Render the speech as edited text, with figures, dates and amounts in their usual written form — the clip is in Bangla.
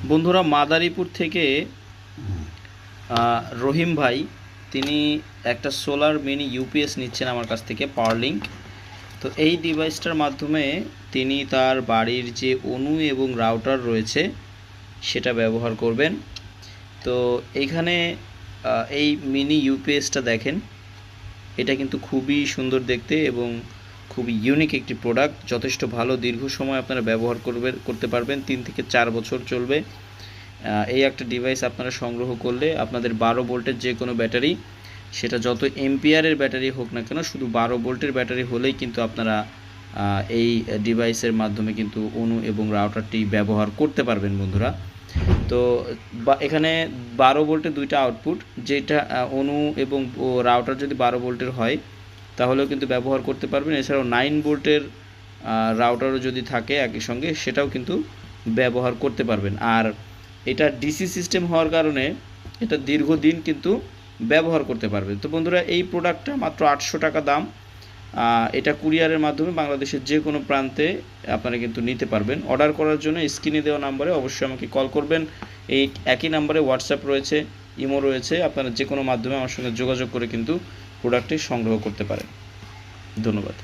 বন্ধুরা, মাদারীপুর থেকে রহিম ভাই তিনি একটা সোলার মিনি ইউপিএস নিচ্ছেন আমার কাছ থেকে, পাওয়ারলিঙ্ক। তো এই ডিভাইসটার মাধ্যমে তিনি তার বাড়ির যে অনু এবং রাউটার রয়েছে সেটা ব্যবহার করবেন। তো এইখানে এই মিনি ইউপিএসটা দেখেন, এটা কিন্তু খুবই সুন্দর দেখতে এবং খুবই ইউনিক একটি প্রোডাক্ট। যথেষ্ট ভালো, দীর্ঘ সময় আপনারা ব্যবহার করতে পারবেন, 3 থেকে 4 বছর চলবে। এই একটা ডিভাইস আপনারা সংগ্রহ করলে আপনাদের 12 ভোল্টের যে কোনো ব্যাটারি, সেটা যত এম্পিয়ারের ব্যাটারি হোক না কেন, শুধু 12 ভোল্টের ব্যাটারি হলেই কিন্তু আপনারা এই ডিভাইসের মাধ্যমে কিন্তু অনু এবং রাউটারটি ব্যবহার করতে পারবেন বন্ধুরা। তো এখানে 12 ভোল্টের দুইটা আউটপুট, যেটা অনু এবং রাউটার যদি 12 ভোল্টের হয় তাহলেও কিন্তু ব্যবহার করতে পারবেন। এছাড়াও 9 ভোল্টের রাউটারও যদি থাকে একই সঙ্গে, সেটাও কিন্তু ব্যবহার করতে পারবেন। আর এটা ডিসি সিস্টেম হওয়ার কারণে এটা দীর্ঘদিন কিন্তু ব্যবহার করতে পারবেন। তো বন্ধুরা, এই প্রোডাক্টটা মাত্র 800 টাকা দাম। এটা কুরিয়ারের মাধ্যমে বাংলাদেশের যে কোনো প্রান্তে আপনারা কিন্তু নিতে পারবেন। অর্ডার করার জন্য স্ক্রিনে দেওয়া নাম্বারে অবশ্যই আমাকে কল করবেন। এই একই নাম্বারে হোয়াটসঅ্যাপ রয়েছে, ইমো রয়েছে, আপনারা যে কোনো মাধ্যমে আমার সঙ্গে যোগাযোগ করে কিন্তু প্রোডাক্টটি সংগ্রহ করতে পারেন। ধন্যবাদ।